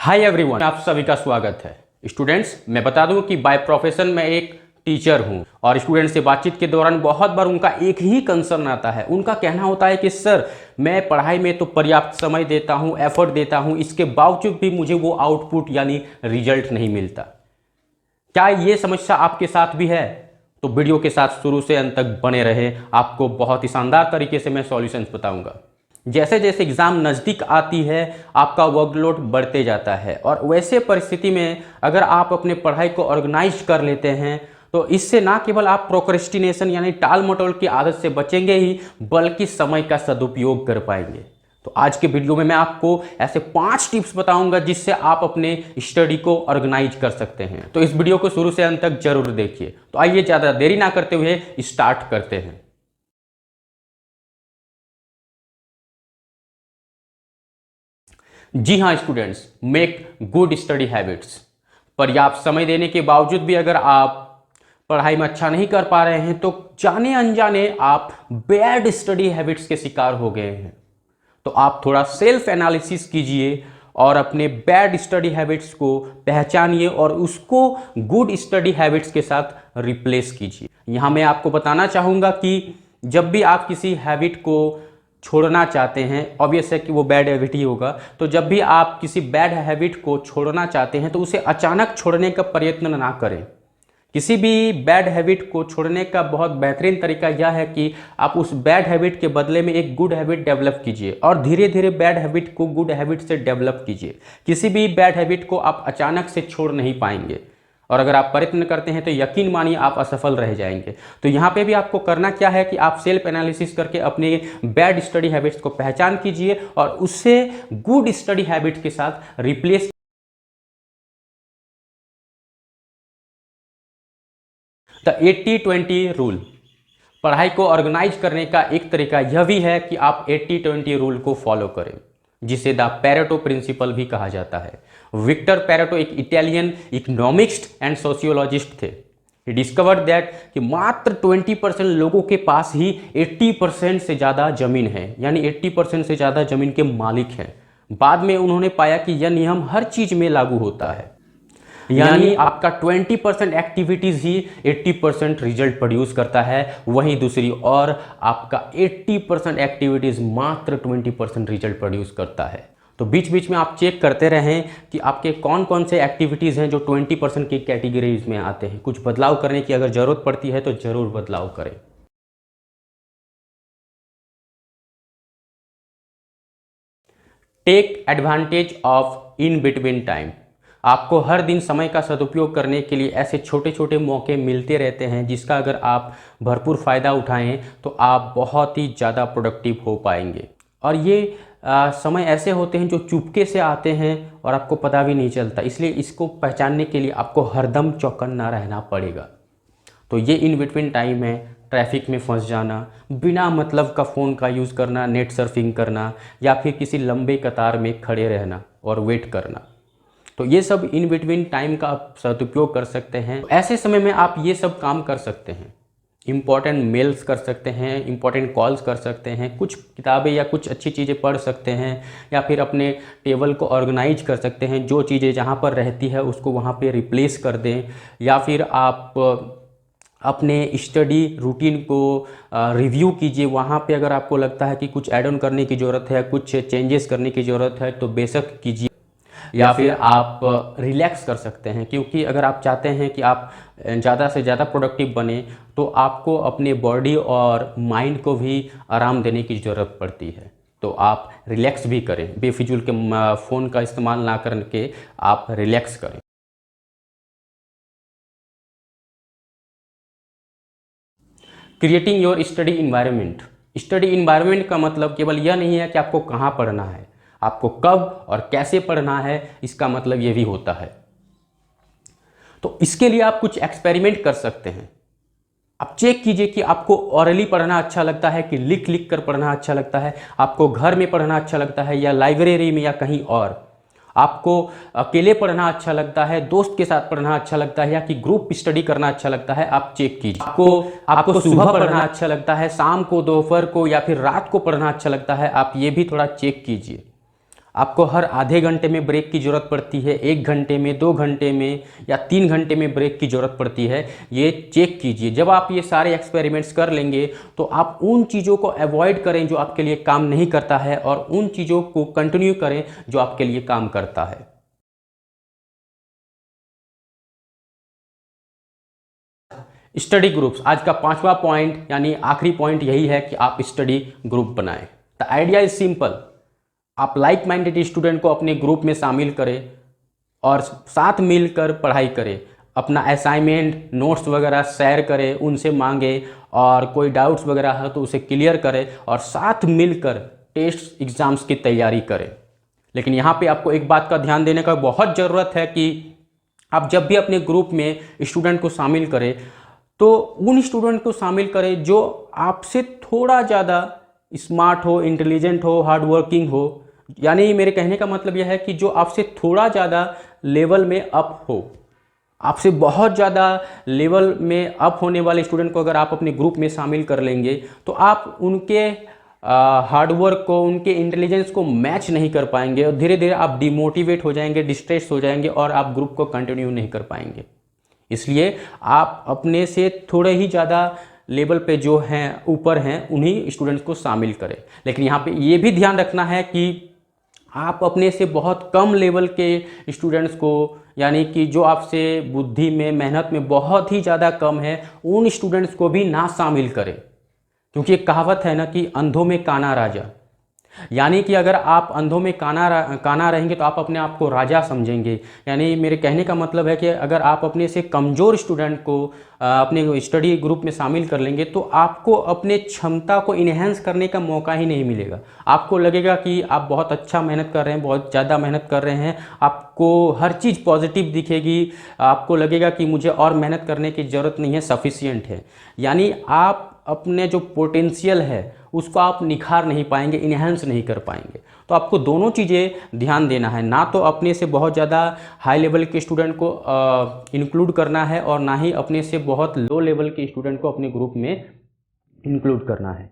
Hi everyone, आप सभी का स्वागत है। स्टूडेंट्स, मैं बता दूं कि बाय प्रोफेशन मैं एक टीचर हूं और स्टूडेंट से बातचीत के दौरान बहुत बार उनका एक ही कंसर्न आता है। उनका कहना होता है कि सर, मैं पढ़ाई में तो पर्याप्त समय देता हूं, एफर्ट देता हूं, इसके बावजूद भी मुझे वो आउटपुट यानी रिजल्ट नहीं मिलता। क्या ये समस्या आपके साथ भी है? तो वीडियो के साथ शुरू से अंत तक बने रहे, आपको बहुत ही शानदार तरीके से मैं सॉल्यूशंस बताऊंगा। जैसे जैसे एग्जाम नज़दीक आती है, आपका वर्कलोड बढ़ते जाता है और वैसे परिस्थिति में अगर आप अपने पढ़ाई को ऑर्गेनाइज कर लेते हैं तो इससे ना केवल आप प्रोक्रेस्टिनेशन यानी टाल मटोल की आदत से बचेंगे ही, बल्कि समय का सदुपयोग कर पाएंगे। तो आज के वीडियो में मैं आपको ऐसे 5 टिप्स बताऊंगा जिससे आप अपने स्टडी को ऑर्गेनाइज कर सकते हैं। तो इस वीडियो को शुरू से अंत तक जरूर देखिए। तो आइए ज़्यादा देरी ना करते हुए स्टार्ट करते हैं। जी हाँ students, make good study habits. पर्याप्त समय देने के बावजूद भी अगर आप पढ़ाई में अच्छा नहीं कर पा रहे हैं तो जाने अनजाने आप बैड स्टडी हैबिट्स के शिकार हो गए हैं। तो आप थोड़ा सेल्फ एनालिसिस कीजिए और अपने बैड स्टडी हैबिट्स को पहचानिए और उसको गुड स्टडी हैबिट्स के साथ रिप्लेस कीजिए। यहाँ मैं आपको बताना चाहूँगा कि जब भी आप किसी हैबिट को छोड़ना चाहते हैं, ऑब्वियस है कि वो बैड हैबिट ही होगा, तो जब भी आप किसी बैड हैबिट को छोड़ना चाहते हैं तो उसे अचानक छोड़ने का प्रयत्न ना करें। किसी भी बैड हैबिट को छोड़ने का बहुत बेहतरीन तरीका यह है कि आप उस बैड हैबिट के बदले में एक गुड हैबिट डेवलप कीजिए और धीरे धीरे बैड हैबिट को गुड हैबिट से डेवलप कीजिए। किसी भी बैड हैबिट को आप अचानक से छोड़ नहीं पाएंगे और अगर आप प्रयत्न करते हैं तो यकीन मानिए आप असफल रह जाएंगे। तो यहाँ पे भी आपको करना क्या है कि आप सेल्फ एनालिसिस करके अपने बैड स्टडी हैबिट्स को पहचान कीजिए और उससे गुड स्टडी हैबिट के साथ रिप्लेस। The 80-20 rule. पढ़ाई को ऑर्गेनाइज करने का एक तरीका यह भी है कि आप 80-20 रूल को फॉलो करें, जिसे द पेरेटो प्रिंसिपल भी कहा जाता है। विक्टर पेरेटो एक इटालियन इकोनॉमिस्ट एंड सोशियोलॉजिस्ट थे। ही डिस्कवर्ड दैट कि मात्र 20% लोगों के पास ही 80% से ज़्यादा जमीन है, यानी 80% से ज़्यादा जमीन के मालिक हैं। बाद में उन्होंने पाया कि यह नियम हर चीज़ में लागू होता है, यानी आपका 20% एक्टिविटीज़ ही 80% रिजल्ट प्रोड्यूस करता है, वहीं दूसरी और आपका 80% एक्टिविटीज़ मात्र 20% रिजल्ट प्रोड्यूस करता है। तो बीच बीच में आप चेक करते रहें कि आपके कौन कौन से एक्टिविटीज़ हैं जो 20% की कैटेगरीज में आते हैं। कुछ बदलाव करने की अगर ज़रूरत पड़ती है तो ज़रूर बदलाव करें। Take advantage of in between time. आपको हर दिन समय का सदुपयोग करने के लिए ऐसे छोटे छोटे मौके मिलते रहते हैं जिसका अगर आप भरपूर फ़ायदा उठाएं तो आप बहुत ही ज़्यादा प्रोडक्टिव हो पाएंगे। और ये समय ऐसे होते हैं जो चुपके से आते हैं और आपको पता भी नहीं चलता, इसलिए इसको पहचानने के लिए आपको हरदम चौकन्ना रहना पड़ेगा। तो ये इन बिटवीन टाइम है ट्रैफिक में फंस जाना, बिना मतलब का फ़ोन का यूज़ करना, नेट सर्फिंग करना या फिर किसी लंबे कतार में खड़े रहना और वेट करना। तो ये सब इन बिटवीन टाइम का आप सदुपयोग कर सकते हैं। तो ऐसे समय में आप ये सब काम कर सकते हैं। इम्पॉर्टेंट मेल्स कर सकते हैं, इम्पॉर्टेंट कॉल्स कर सकते हैं, कुछ किताबें या कुछ अच्छी चीज़ें पढ़ सकते हैं या फिर अपने टेबल को ऑर्गेनाइज कर सकते हैं। जो चीज़ें जहाँ पर रहती है उसको वहाँ पे रिप्लेस कर दें या फिर आप अपने स्टडी रूटीन को रिव्यू कीजिए। वहाँ पे अगर आपको लगता है कि कुछ ऐड ऑन करने की ज़रूरत है, कुछ चेंजेस करने की ज़रूरत है तो बेशक कीजिए। या फिर आप रिलैक्स कर सकते हैं, क्योंकि अगर आप चाहते हैं कि आप ज़्यादा से ज़्यादा प्रोडक्टिव बने तो आपको अपने बॉडी और माइंड को भी आराम देने की ज़रूरत पड़ती है। तो आप रिलैक्स भी करें, बेफिजूल के फ़ोन का इस्तेमाल ना करके आप रिलैक्स करें। Creating your study environment. Study environment का मतलब केवल यह नहीं है कि आपको कहाँ पढ़ना है, आपको कब और कैसे पढ़ना है, इसका मतलब ये भी होता है। तो इसके लिए आप कुछ एक्सपेरिमेंट कर सकते हैं। आप चेक कीजिए कि आपको ऑरली पढ़ना अच्छा लगता है कि लिख लिख कर पढ़ना अच्छा लगता है, आपको घर में पढ़ना अच्छा लगता है या लाइब्रेरी में या कहीं और, आपको अकेले पढ़ना अच्छा लगता है, दोस्त के साथ पढ़ना अच्छा लगता है या कि ग्रुप स्टडी करना अच्छा लगता है। आप चेक कीजिए। आपको सुबह पढ़ना अच्छा लगता है, शाम को, दोपहर को या फिर रात को पढ़ना अच्छा लगता है, आप ये भी थोड़ा चेक कीजिए। आपको हर आधे घंटे में ब्रेक की ज़रूरत पड़ती है, 1 घंटे में, 2 घंटे में या 3 घंटे में ब्रेक की ज़रूरत पड़ती है, ये चेक कीजिए। जब आप ये सारे एक्सपेरिमेंट्स कर लेंगे तो आप उन चीज़ों को अवॉइड करें जो आपके लिए काम नहीं करता है और उन चीज़ों को कंटिन्यू करें जो आपके लिए काम करता है। स्टडी ग्रुप्स, आज का 5वां पॉइंट यानी आखिरी पॉइंट यही है कि आप स्टडी ग्रुप बनाएं। द आइडिया इज सिंपल, आप लाइक माइंडेड स्टूडेंट को अपने ग्रुप में शामिल करें और साथ मिलकर पढ़ाई करें। अपना असाइनमेंट, नोट्स वगैरह शेयर करें, उनसे मांगे और कोई डाउट्स वगैरह है तो उसे क्लियर करें और साथ मिलकर टेस्ट एग्ज़ाम्स की तैयारी करें। लेकिन यहाँ पे आपको एक बात का ध्यान देने का बहुत ज़रूरत है कि आप जब भी अपने ग्रुप में स्टूडेंट को शामिल करें तो उन स्टूडेंट को शामिल करें जो आपसे थोड़ा ज़्यादा स्मार्ट हो, इंटेलिजेंट हो, हार्ड वर्किंग हो। यानी मेरे कहने का मतलब यह है कि जो आपसे थोड़ा ज़्यादा लेवल में अप हो। आपसे बहुत ज़्यादा लेवल में अप होने वाले स्टूडेंट को अगर आप अपने ग्रुप में शामिल कर लेंगे तो आप उनके हार्डवर्क को, उनके इंटेलिजेंस को मैच नहीं कर पाएंगे और धीरे धीरे आप डिमोटिवेट हो जाएंगे, डिस्ट्रेस हो जाएंगे और आप ग्रुप को कंटिन्यू नहीं कर पाएंगे। इसलिए आप अपने से थोड़े ही ज़्यादा लेवल पे जो हैं, ऊपर हैं, उन्हीं स्टूडेंट्स को शामिल करें। लेकिन यहाँ पे ये भी ध्यान रखना है कि आप अपने से बहुत कम लेवल के स्टूडेंट्स को, यानी कि जो आपसे बुद्धि में, मेहनत में बहुत ही ज़्यादा कम है, उन स्टूडेंट्स को भी ना शामिल करें। क्योंकि एक कहावत है ना कि अंधों में काना राजा, यानी कि अगर आप अंधों में काना रहेंगे तो आप अपने आप को राजा समझेंगे। यानी मेरे कहने का मतलब है कि अगर आप अपने से कमज़ोर स्टूडेंट को अपने स्टडी ग्रुप में शामिल कर लेंगे तो आपको अपने क्षमता को इन्हेंस करने का मौका ही नहीं मिलेगा। आपको लगेगा कि आप बहुत अच्छा मेहनत कर रहे हैं, बहुत ज़्यादा मेहनत कर रहे हैं, आपको हर चीज़ पॉजिटिव दिखेगी, आपको लगेगा कि मुझे और मेहनत करने की ज़रूरत नहीं है, सफिशिएंट है। यानी आप अपने जो पोटेंशियल है उसको आप निखार नहीं पाएंगे, इन्हेंस नहीं कर पाएंगे। तो आपको दोनों चीज़ें ध्यान देना है, ना तो अपने से बहुत ज़्यादा हाई लेवल के स्टूडेंट को इंक्लूड करना है और ना ही अपने से बहुत लो लेवल के स्टूडेंट को अपने ग्रुप में इंक्लूड करना है।